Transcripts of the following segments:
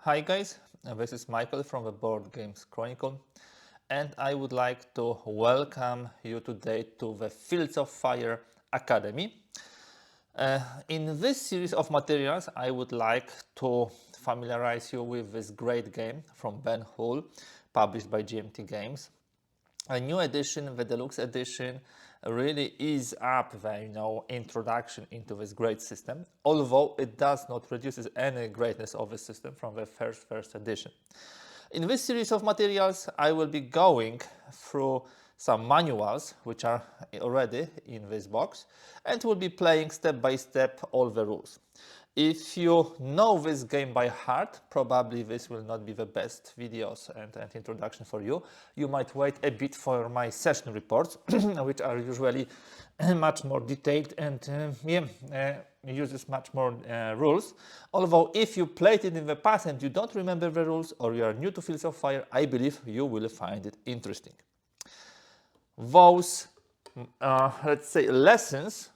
Hi guys, this is Michael from the Board Games Chronicle, and I would like to welcome you today to the Fields of Fire Academy. In this series of materials, I would like to familiarize you with this great game from Ben Hull, published by GMT Games. A new edition, the deluxe edition, really is up the introduction into this great system, although it does not reduce any greatness of the system from the first edition. In this series of materials, I will be going through some manuals which are already in this box and will be playing step by step all the rules. If you know this game by heart, probably this will not be the best videos and introduction for you. You might wait a bit for my session reports, which are usually much more detailed and uses much more rules. Although if you played it in the past and you don't remember the rules or you are new to Fields of Fire, I believe you will find it interesting. Those, let's say, lessons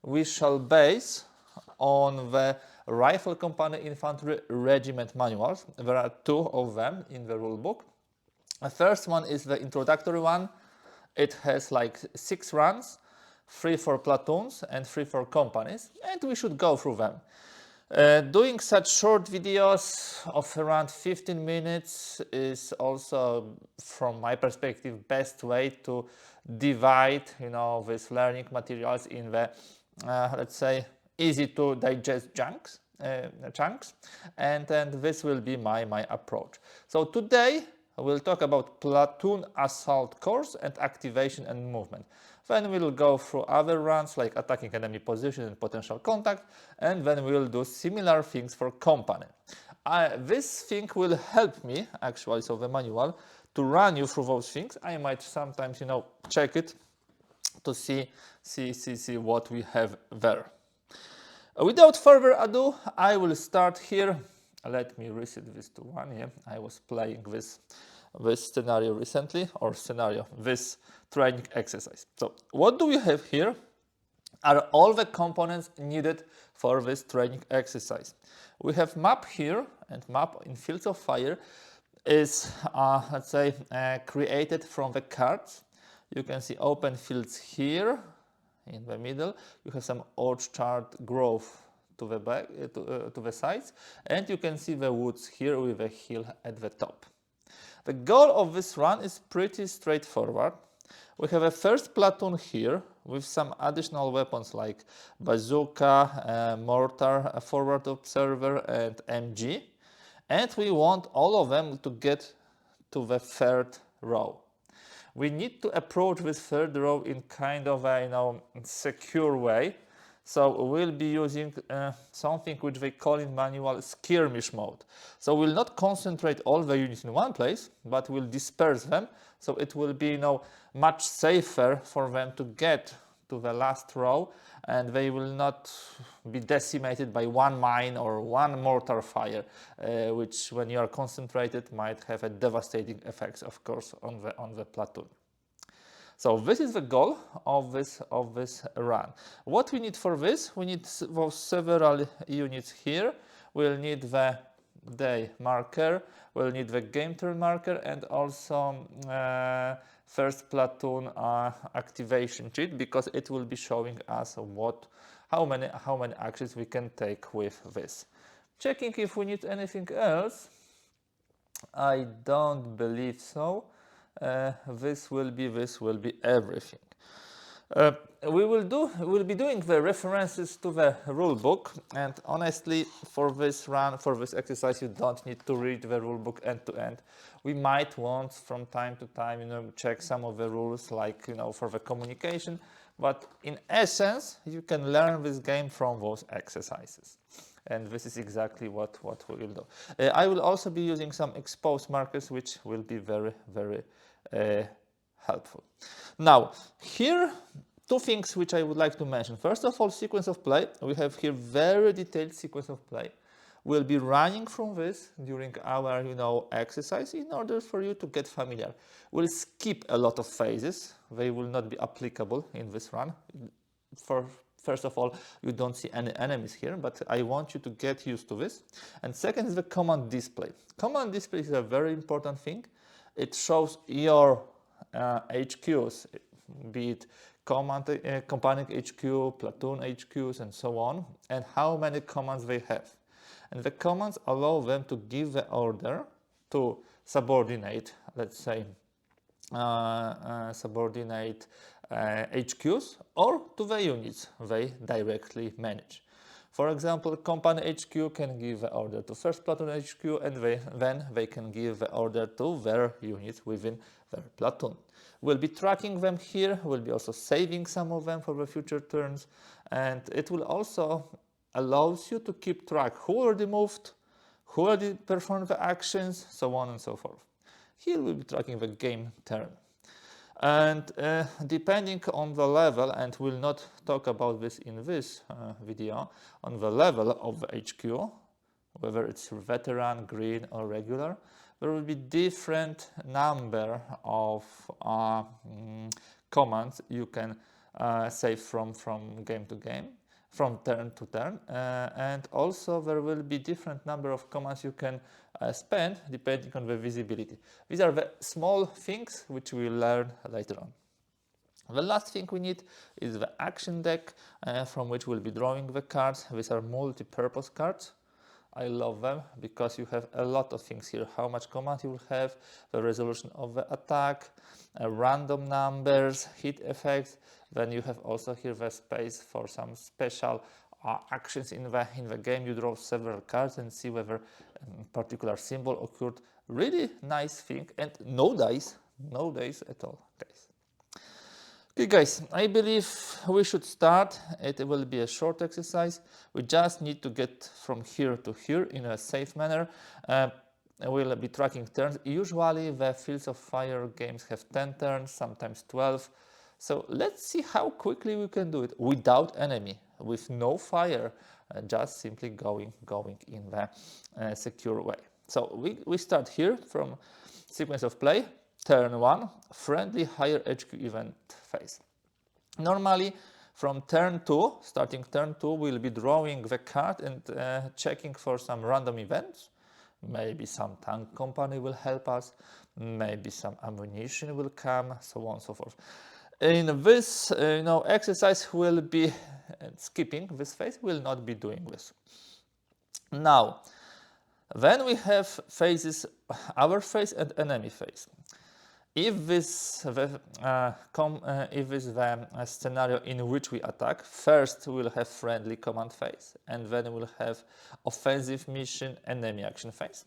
we shall base on the Rifle Company Infantry Regiment manuals. There are two of them in the rulebook. The first one is the introductory one. It has like 6 runs, 3 for platoons and 3 for companies, and we should go through them. Doing such short videos of around 15 minutes is also, from my perspective, best way to divide, these learning materials in the, let's say, easy to digest chunks, and this will be my approach. So today we'll talk about platoon assault course and activation and movement. Then we'll go through other runs like attacking enemy position and potential contact, and then we'll do similar things for company. This thing will help me actually, so the manual, to run you through those things. I might sometimes check it to see what we have there. Without further ado, I will start here. Let me reset this to 1. Yeah, I was playing this scenario recently, this training exercise. So what do we have here are all the components needed for this training exercise. We have map here, and map in Fields of Fire is, let's say, created from the cards. You can see open fields here in the middle. You have some orchard growth to the back, to the sides, and you can see the woods here with a hill at the top. The goal of this run is pretty straightforward. We have a first platoon here with some additional weapons like bazooka, mortar, a forward observer, and MG, and we want all of them to get to the third row. We need to approach this third row in kind of a secure way. So we'll be using something which they call in manual skirmish mode. So we'll not concentrate all the units in one place, but we'll disperse them. So it will be much safer for them to get to the last row, and they will not be decimated by one mine or one mortar fire, which when you are concentrated might have a devastating effects, of course, on the platoon. So this is the goal of this run. What we need for this, we need those several units here. We'll need the day marker, we'll need the game turn marker, and also first platoon activation sheet, because it will be showing us how many actions we can take with this. Checking if we need anything else. I don't believe so. This will be everything. We'll be doing the references to the rule book, and honestly, for this exercise, you don't need to read the rule book end to end. We might want from time to time, check some of the rules, like for the communication, but in essence, you can learn this game from those exercises. And this is exactly what we will do. I will also be using some exposed markers, which will be very, very helpful. Now, here, two things which I would like to mention. First of all, sequence of play. We have here very detailed sequence of play. We'll be running from this during our, exercise in order for you to get familiar. We'll skip a lot of phases. They will not be applicable in this run. For First of all, you don't see any enemies here, but I want you to get used to this. And second is the command display. Command display is a very important thing. It shows your HQs, be it company HQ, platoon HQs, and so on, and how many commands they have. And the commands allow them to give the order to subordinate, let's say, subordinate HQs or to the units they directly manage. For example, company HQ can give the order to first platoon HQ, and then they can give the order to their units within their platoon. We'll be tracking them here, we'll be also saving some of them for the future turns, and it will also allows you to keep track who already moved, who already performed the actions, so on and so forth. Here we'll be tracking the game turn. And depending on the level, and we'll not talk about this in this video, on the level of the HQ, whether it's veteran, green or regular, there will be different number of commands you can save from game to game, from turn to turn, and also there will be different number of commands you can spend depending on the visibility. These are the small things which we will learn later on. The last thing we need is the action deck from which we'll be drawing the cards. These are multi-purpose cards. I love them because you have a lot of things here. How much command you will have, the resolution of the attack, random numbers, hit effects. Then you have also here the space for some special actions in the game. You draw several cards and see whether a particular symbol occurred. Really nice thing, and no dice at all, guys. Okay, guys, I believe we should start. It will be a short exercise. We just need to get from here to here in a safe manner. We'll be tracking turns. Usually the Fields of Fire games have 10 turns, sometimes 12. So let's see how quickly we can do it without enemy, with no fire, just simply going in the secure way. So we start here from sequence of play. Turn 1, friendly higher HQ event phase. Normally, from turn 2, starting turn 2, we'll be drawing the card and checking for some random events. Maybe some tank company will help us, maybe some ammunition will come, so on and so forth. In this exercise, we'll be skipping this phase, we'll not be doing this. Now, then we have phases, our phase and enemy phase. If this is the scenario in which we attack, first we'll have friendly command phase, and then we'll have offensive mission enemy action phase.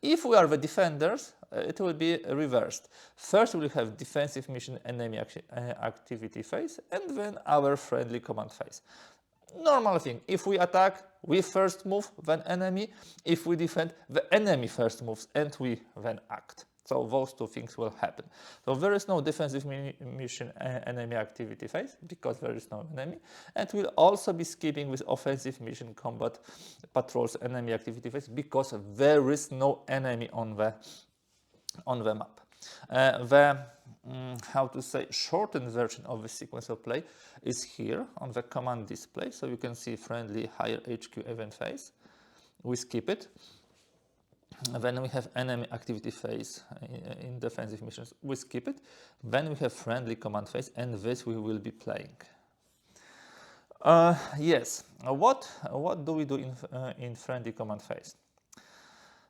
If we are the defenders, it will be reversed. First we'll have defensive mission enemy activity phase, and then our friendly command phase. Normal thing, if we attack, we first move, then enemy. If we defend, the enemy first moves, and we then act. So those two things will happen. So there is no defensive mission enemy activity phase because there is no enemy, and we'll also be skipping with offensive mission combat patrols enemy activity phase because there is no enemy on the map. How to say, shortened version of the sequence of play is here on the command display. So you can see friendly higher HQ event phase. We skip it. Then we have enemy activity phase in defensive missions. We skip it. Then we have friendly command phase, and this we will be playing. Yes. What do we do in friendly command phase?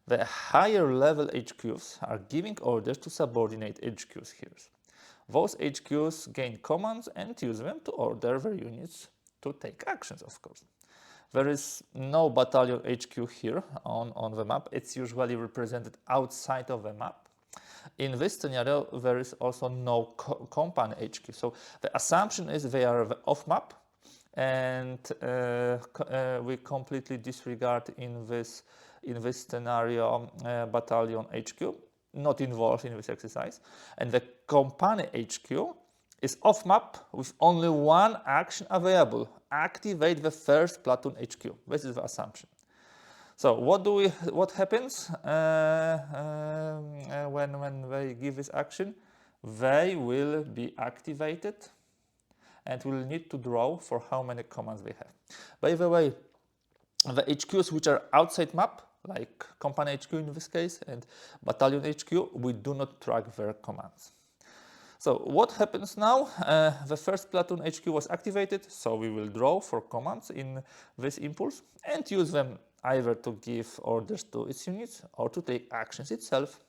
The higher level HQs are giving orders to subordinate HQs here. Those HQs gain commands and use them to order their units to take actions, of course. There is no battalion HQ here on the map. It's usually represented outside of the map. In this scenario, there is also no company HQ. So the assumption is they are off map, and we completely disregard in this scenario battalion HQ, not involved in this exercise. And the company HQ is off map with only one action available: activate the first platoon HQ. This is the assumption. So what happens when they give this action? They will be activated, and we'll need to draw for how many commands we have. By the way, the HQs which are outside map, like company HQ in this case and battalion HQ, we do not track their commands. So what happens now? The first platoon HQ was activated, so we will draw for commands in this impulse and use them either to give orders to its units or to take actions itself.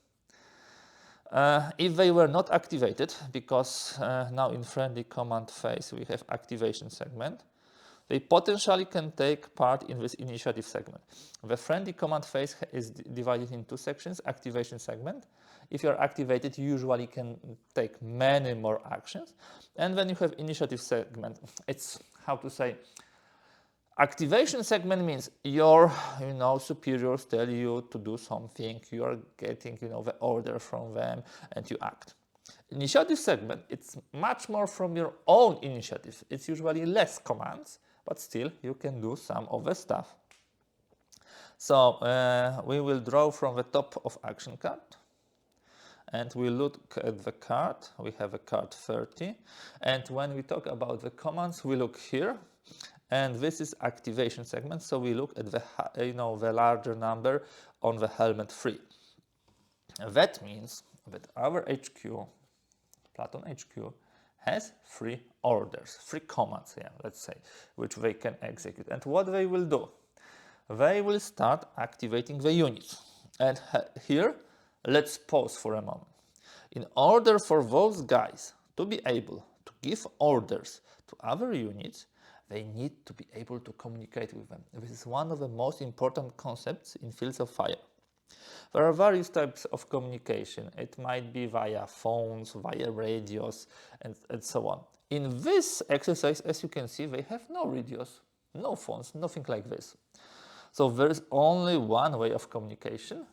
If they were not activated, because now in friendly command phase we have activation segment, they potentially can take part in this initiative segment. The friendly command phase is divided in two sections, activation segment. If you are activated, you usually can take many more actions. And then you have initiative segment. It's, how to say, activation segment means your superiors tell you to do something, you are getting the order from them and you act. Initiative segment, it's much more from your own initiative. It's usually less commands, but still you can do some of the stuff. So we will draw from the top of action card and we look at the card. We have a card 30, and when we talk about the commands we look here, and this is activation segment, so we look at the the larger number on the helmet 3. That means that our HQ, Platoon HQ, has 3 orders, 3 commands, let's say, which they can execute. And what they will do? They will start activating the units. And here, let's pause for a moment. In order for those guys to be able to give orders to other units, they need to be able to communicate with them. This is one of the most important concepts in fields of fire. There are various types of communication. It might be via phones, via radios, and so on. In this exercise, as you can see, they have no radios, no phones, nothing like this. So there is only one way of communication.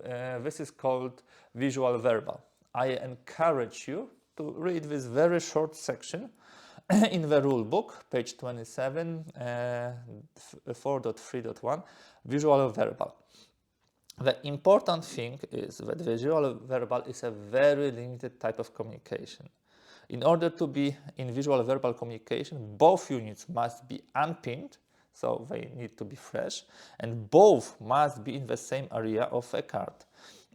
This is called visual verbal. I encourage you to read this very short section in the rule book, page 27, 4.3.1, visual verbal. The important thing is that visual verbal is a very limited type of communication. In order to be in visual verbal communication, both units must be unpinned, so they need to be fresh, and both must be in the same area of a card.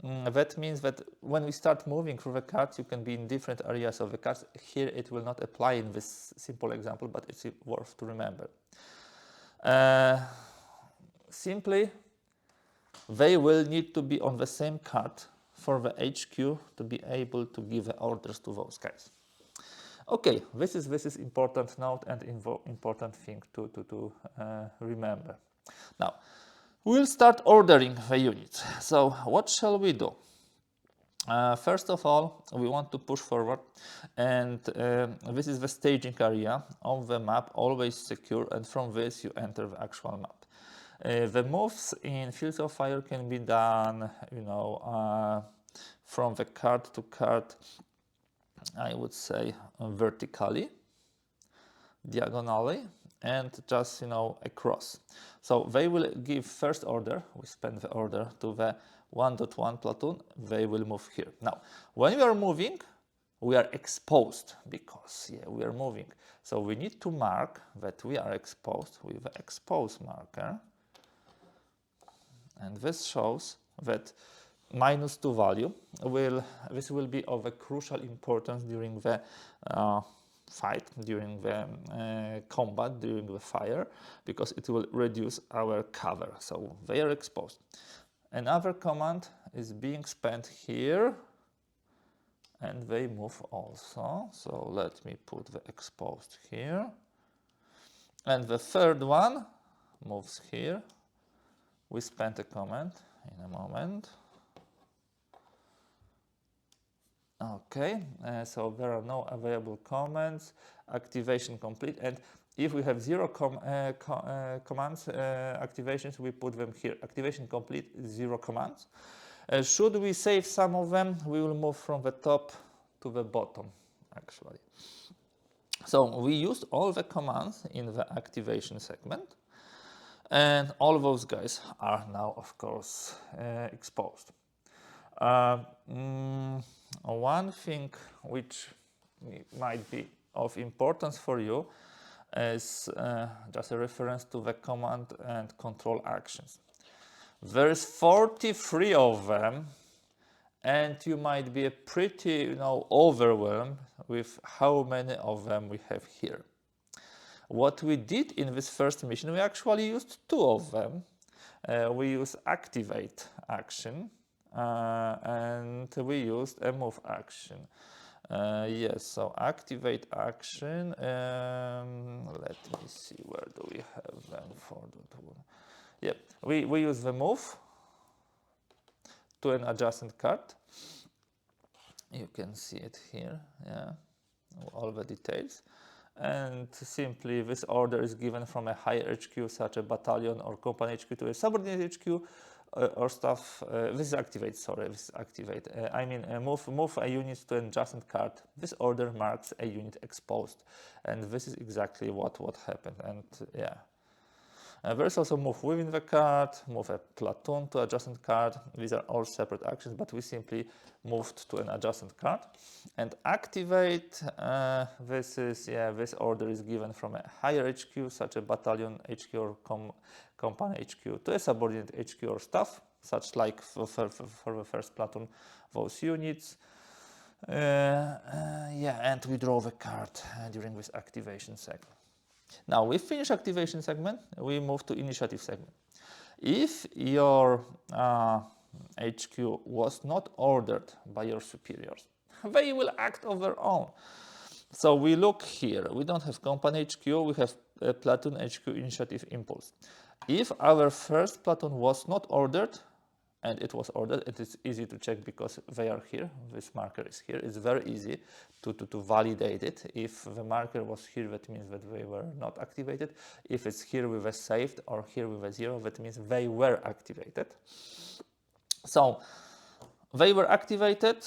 That means that when we start moving through the cards, you can be in different areas of the cards. Here it will not apply in this simple example, but it's worth to remember. Simply, they will need to be on the same card for the HQ to be able to give the orders to those guys. Okay, this is important note and important thing to remember. Now, we'll start ordering the units. So what shall we do? First of all, we want to push forward, and this is the staging area of the map, always secure, and from this you enter the actual map. The moves in fields of fire can be done, from the card to card, I would say vertically, diagonally, and just, across. So they will give first order, we spend the order to the 1.1 platoon, they will move here. Now, when we are moving, we are exposed because, we are moving. So we need to mark that we are exposed with the expose marker. And this shows that -2 value will be of a crucial importance during the fight, during the combat, during the fire, because it will reduce our cover. So they are exposed. Another command is being spent here, and they move also. So let me put the exposed here. And the third one moves here. We spent a command in a moment. Okay, so there are no available commands. Activation complete. And if we have 0 commands, activations, we put them here. Activation complete, 0 commands. Should we save some of them, we will move from the top to the bottom, actually. So we used all the commands in the activation segment. And all those guys are now, of course, exposed. One thing which might be of importance for you is just a reference to the command and control actions. There is 43 of them, and you might be pretty, overwhelmed with how many of them we have here. What we did in this first mission, we actually used 2 of them. We used activate action and we used a move action. Yes, so activate action. Let me see, where do we have them for that one? Yeah, we use the move to an adjacent card. You can see it here, yeah, all the details. And simply this order is given from a higher HQ, such a battalion or company HQ, to a subordinate HQ or stuff. This is activate, sorry, this is activate. Move a unit to an adjacent card. This order marks a unit exposed. And this is exactly what happened. And yeah. There's also move within the card, move a platoon to adjacent card. These are all separate actions, but we simply moved to an adjacent card. And activate, this order is given from a higher HQ, such a battalion HQ or company HQ, to a subordinate HQ or staff, such like for the first platoon, those units. And we draw the card during this activation segment. Now we finish activation segment, we move to initiative segment. If your HQ was not ordered by your superiors, they will act on their own. So we look here, we don't have company HQ, we have a platoon HQ initiative impulse. If our first platoon was not ordered, and it was ordered, it is easy to check because they are here, this marker is here. It's very easy to validate it. If the marker was here, that means that they were not activated. If it's here with a saved or here with a 0, that means they were activated. So they were activated,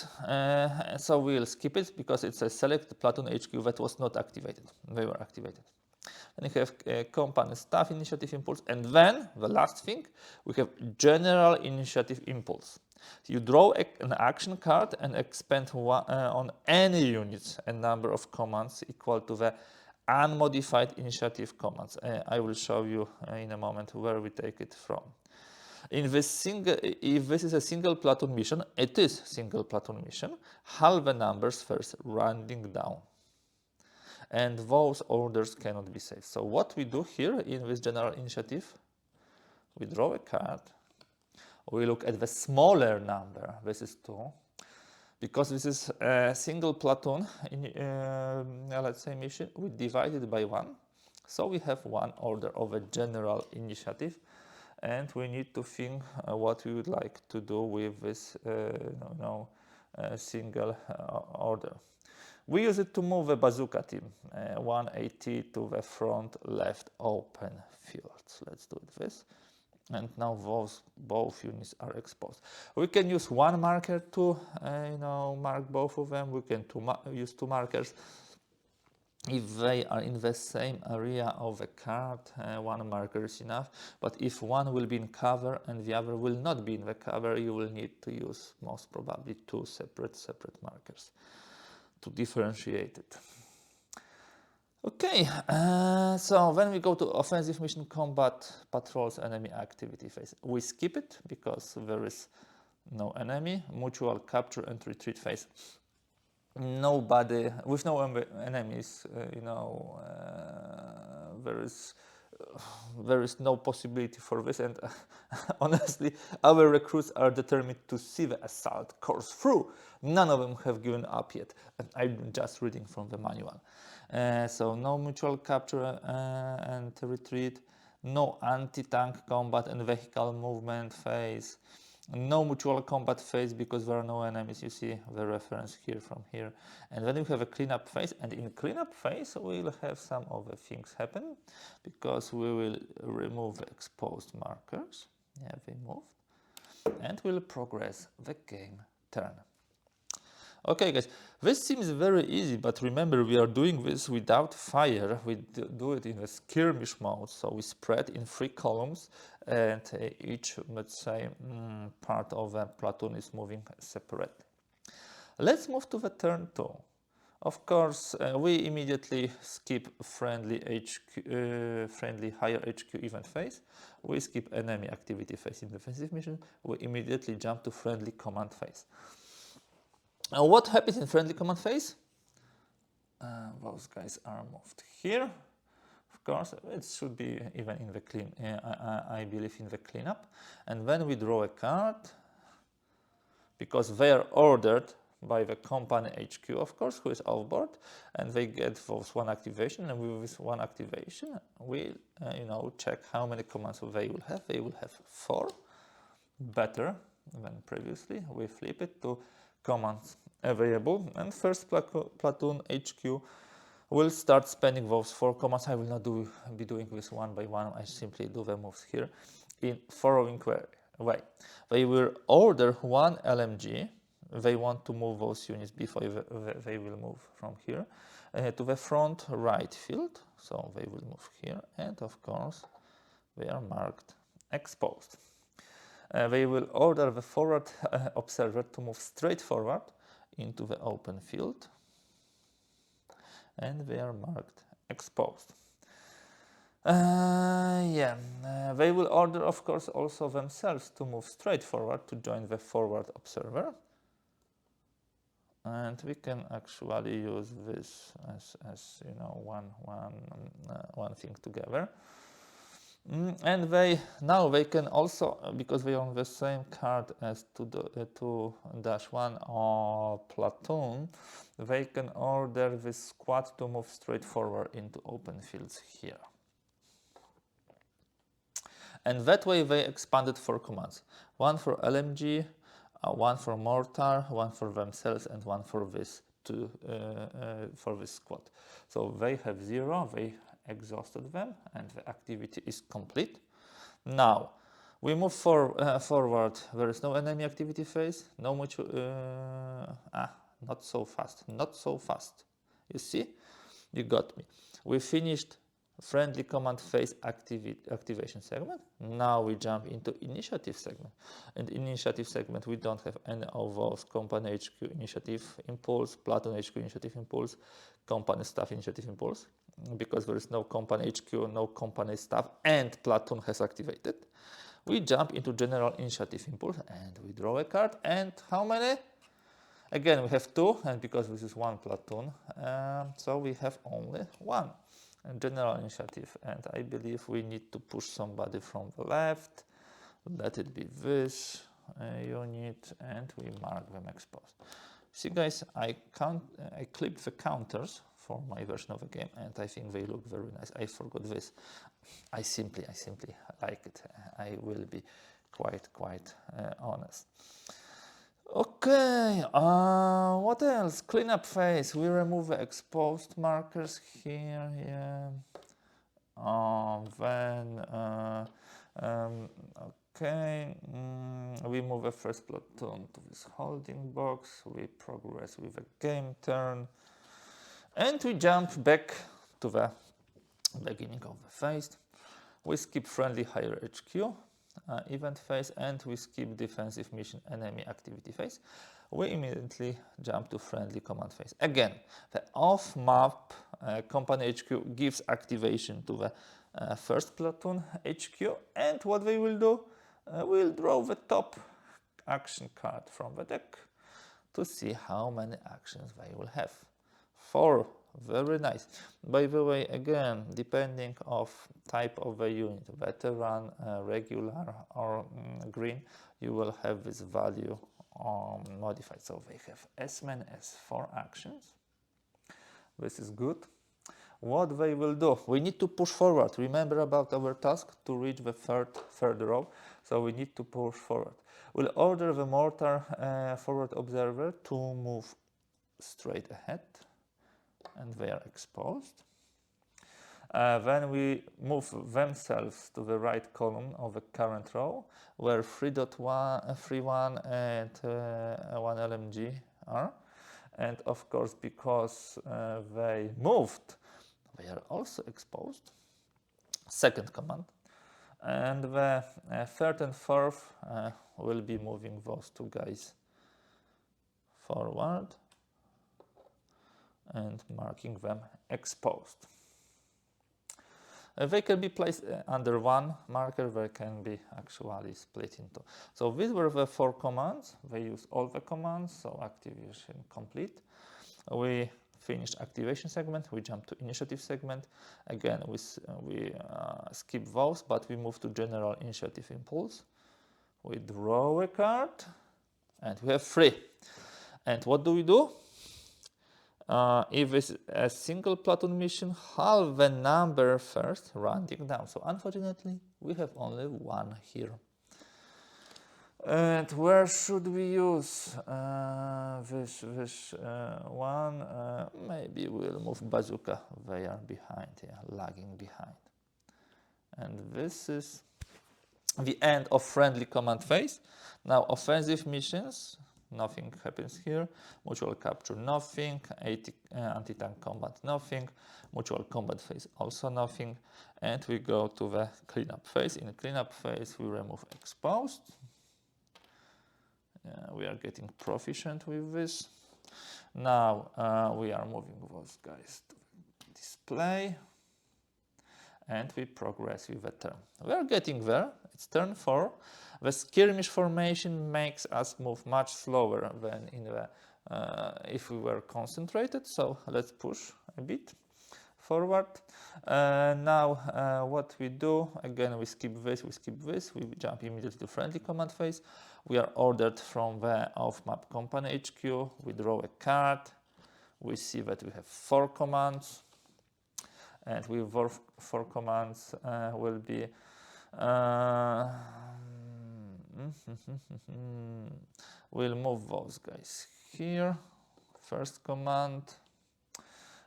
so we'll skip it because it's a select platoon HQ that was not activated. They were activated. Then you have company staff initiative impulse, and then the last thing, we have general initiative impulse. You draw an action card and expend on any units a number of commands equal to the unmodified initiative commands. I will show you in a moment where we take it from. If this is a single platoon mission, it is single platoon mission, halve the numbers first, rounding down. And those orders cannot be saved. So what we do here in this general initiative, we draw a card, we look at the smaller number, this is 2, because this is a single platoon, let's say mission, we divide it by 1, so we have 1 order of a general initiative, and we need to think what we would like to do with this single order. We use it to move the bazooka team, 180 to the front left open field. Let's do it this. And now both units are exposed. We can use 1 marker to mark both of them. We can use 2 markers. If they are in the same area of the card, 1 marker is enough. But if one will be in cover and the other will not be in the cover, you will need to use most probably 2 separate markers to differentiate it. Okay, so when we go to offensive mission combat patrols enemy activity phase, we skip it because there is no enemy. Mutual capture and retreat phase. Nobody with no enemies, there is no possibility for this, and honestly, our recruits are determined to see the assault course through. None of them have given up yet, and I'm just reading from the manual. So no mutual capture and retreat, no anti-tank combat and vehicle movement phase, no mutual combat phase because there are no enemies. You see the reference here from here. And then we have a cleanup phase, and in cleanup phase we'll have some other things happen because we will remove the exposed markers. Yeah, they moved, and we'll progress the game turn. Okay guys, this seems very easy, but remember we are doing this without fire. We do it in a skirmish mode, so we spread in 3 columns and each, let's say, part of the platoon is moving separately. Let's move to the turn 2. Of course, we immediately skip friendly higher HQ event phase. We skip enemy activity phase in defensive mission. We immediately jump to friendly command phase. And what happens in friendly command phase? Those guys are moved here. Of course, it should be even in the clean. I believe in the cleanup. And when we draw a card, because they are ordered by the company HQ, of course, who is off board, and they get those one activation, and with this one activation, we'll check how many commands they will have. They will have 4, better than previously. We flip it to commands available, and first platoon HQ will start spending those 4 commands. I will not be doing this one by one. I simply do the moves here in following way. They will order 1 LMG. They want to move those units before they will move from here to the front right field. So they will move here, and of course they are marked exposed. They will order the forward observer to move straight forward into the open field, and they are marked exposed. They will order, of course, also themselves to move straight forward to join the forward observer. And we can actually use this as one thing together. And they can also, because they are on the same card as 2-1 or platoon, they can order this squad to move straight forward into open fields here. And that way they expanded 4 commands. 1 for LMG, 1 for mortar, 1 for themselves, and 1 for this for this squad. So they have 0, they exhausted them, and the activity is complete. Now we move forward. There is no enemy activity phase, no much not so fast. You see, you got me. We finished friendly command phase activation segment. Now we jump into initiative segment. And in initiative segment, we don't have any of those company HQ initiative impulse, platoon HQ initiative impulse, company staff initiative impulse, because there is no company HQ, no company staff, and platoon has activated. We jump into general initiative impulse, and we draw a card. And how many? Again, we have 2, and because this is 1 platoon, so we have only 1. General initiative, and I believe we need to push somebody from the left. Let it be this unit, and we mark them exposed. See, guys, I clipped the counters for my version of the game, and I think they look very nice. I forgot this. I simply like it. I will be quite honest. Okay, what else? Cleanup phase. We remove the exposed markers here, yeah. We move the first platoon to this holding box. We progress with a game turn, and we jump back to the beginning of the phase. We skip friendly higher HQ event phase, and we skip defensive mission enemy activity phase. We immediately jump to friendly command phase. Again, the off-map company HQ gives activation to the first platoon HQ, and what they will do, we'll draw the top action card from the deck to see how many actions they will have. 4. Very nice. By the way, again, depending of type of a unit, veteran, regular, or green, you will have this value modified. So they have as many as 4 actions. This is good. What they will do, we need to push forward. Remember about our task to reach the third row, so we need to push forward. We'll order the mortar forward observer to move straight ahead, and they are exposed. Then we move themselves to the right column of the current row, where 3.1 and 1 LMG are. And of course, because they moved, they are also exposed. Second command. And the third and fourth will be moving those 2 guys forward. and marking them exposed. They can be placed under one marker, they can be actually split into. So these were the 4 commands. They use all the commands, so activation complete. We finished activation segment, we jump to initiative segment. Again, we skip those, but we move to general initiative impulse. We draw a card, and we have 3. And what do we do? If it's a single Platoon mission, halve the number first, rounding down. So unfortunately, we have only 1 here. And where should we use this one? Maybe we'll move bazooka. They are behind, yeah, lagging behind. And this is the end of friendly command phase. Now offensive missions, nothing happens here. Mutual capture, nothing. Anti-tank combat, nothing. Mutual combat phase, also nothing. And we go to the cleanup phase. In the cleanup phase, we remove exposed. We are getting proficient with this. Now we are moving those guys to display. And we progress with the turn. We are getting there. It's turn 4. The skirmish formation makes us move much slower than in the if we were concentrated. So let's push a bit forward. Now what we do, again, we skip this, we jump immediately to friendly command phase. We are ordered from the off-map company HQ. We draw a card. We see that we have 4 commands. And with 4 commands will be we'll move those guys here. First command,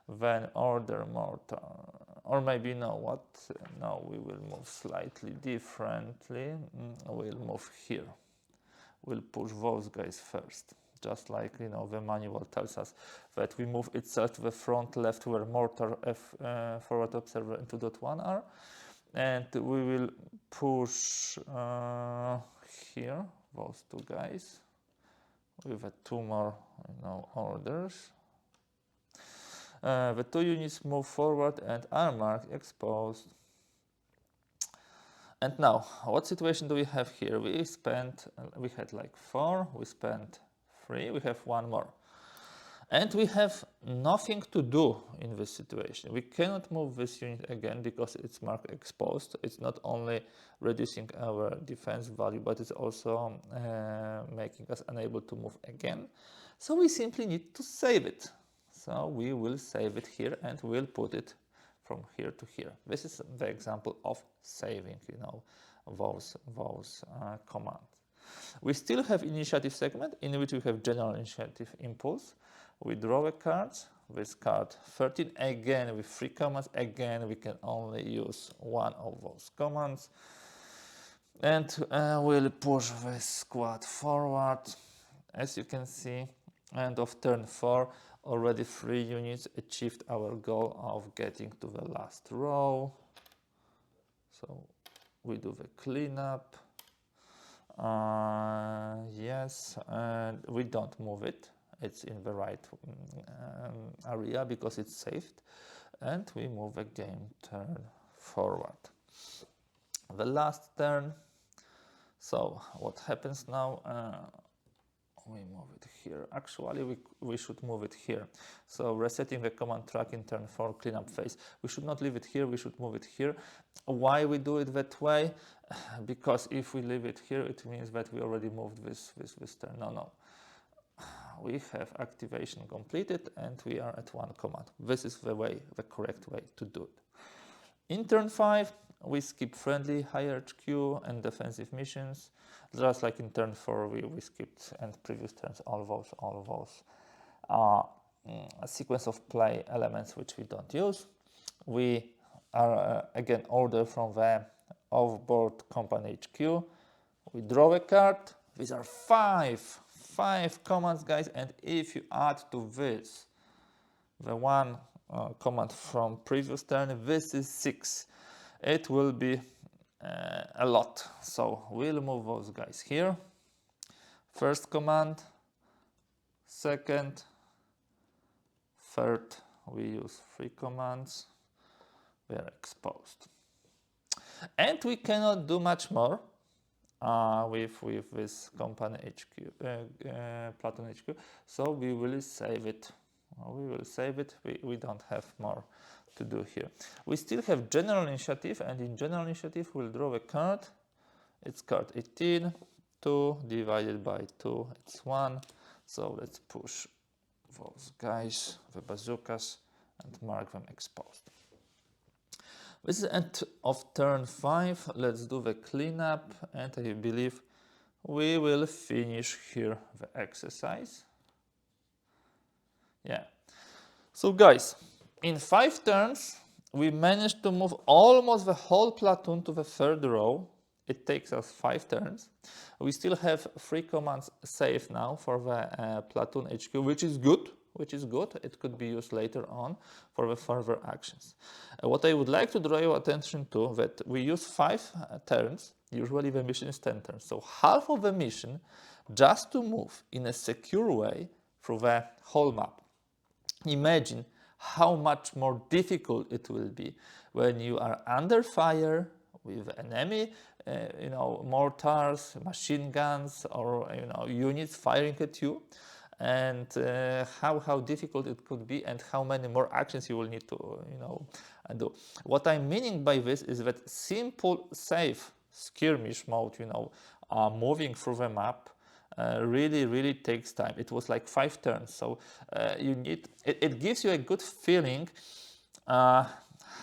then order mortar, or maybe no, what? No, we will move slightly differently. We'll move here. We'll push those guys first. Just like, you know, the manual tells us that we move itself to the front left where mortar forward observer and 2.1 are. And we will push here, those 2 guys, with 2 more, you know, orders. The 2 units move forward and are marked exposed. And now, what situation do we have here? We had like 4, we spent 3, we have 1 more. And we have nothing to do in this situation. We cannot move this unit again because it's marked exposed. It's not only reducing our defense value, but it's also making us unable to move again. So we simply need to save it. So we will save it here and we'll put it from here to here. This is the example of saving, you know, those commands. We still have initiative segment in which we have general initiative impulse. We draw a card, this card 13, again with 3 commands, again we can only use 1 of those commands. And we'll push this squad forward. As you can see, end of turn 4, already 3 units achieved our goal of getting to the last row. So we do the cleanup. Yes, and we don't move it. It's in the right area because it's saved. And we move a game turn forward. The last turn. So what happens now? We move it here. Actually, we should move it here. So resetting the command track in turn 4 cleanup phase. We should not leave it here, we should move it here. Why we do it that way? Because if we leave it here, it means that we already moved this turn. No. We have activation completed and we are at 1 command. This is the correct way to do it. In turn 5, we skip friendly, high HQ and defensive missions. Just like in turn 4, we skipped, and previous turns, all those a sequence of play elements which we don't use. We are again ordered from the off-board company HQ. We draw a card. These are 5 commands, guys, and if you add to this the 1 command from previous turn, this is 6. It will be a lot. So we'll move those guys here. First command, second, third, we use 3 commands. They are exposed. And we cannot do much more with this company HQ, Platoon HQ. So we will save it. We don't have more to do here. We still have general initiative, and in general initiative we'll draw a card. It's card 18. 2 divided by 2, it's 1. So let's push those guys, the bazookas, and mark them exposed. This is the end of turn 5. Let's do the cleanup, and I believe we will finish here the exercise. Yeah. So guys, in 5 turns, we managed to move almost the whole platoon to the 3rd row. It takes us 5 turns. We still have 3 commands saved now for the Platoon HQ, which is good. It could be used later on for the further actions. What I would like to draw your attention to that we use 5 turns. Usually the mission is 10 turns. So half of the mission just to move in a secure way through the whole map. Imagine how much more difficult it will be when you are under fire with enemy, mortars, machine guns, or units firing at you, and how difficult it could be, and how many more actions you will need to do. What I'm meaning by this is that simple, safe skirmish mode, moving through the map, really takes time. It was like 5 turns, so it gives you a good feeling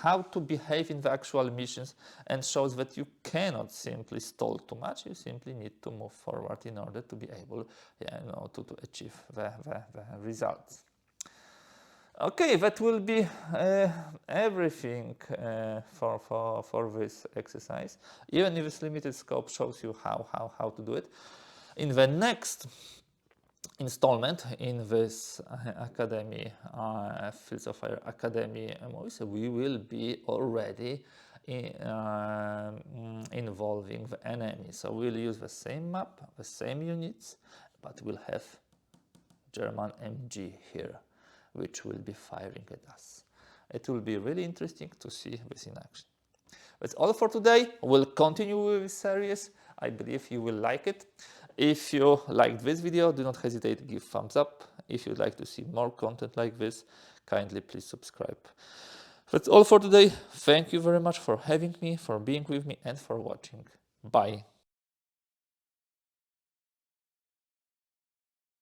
how to behave in the actual missions, and shows that you cannot simply stall too much. You simply need to move forward in order to be able to achieve the results. Okay, that will be everything for this exercise. Even if this limited scope shows you how to do it. In the next installment in this Academy, Fields of Fire Academy movies, we will be already involving the enemy. So we'll use the same map, the same units, but we'll have German MG here, which will be firing at us. It will be really interesting to see this in action. That's all for today. We'll continue with this series. I believe you will like it. If you liked this video, do not hesitate to give thumbs up. If you'd like to see more content like this, kindly please subscribe. That's all for today. Thank you very much for having me, for being with me, and for watching. Bye.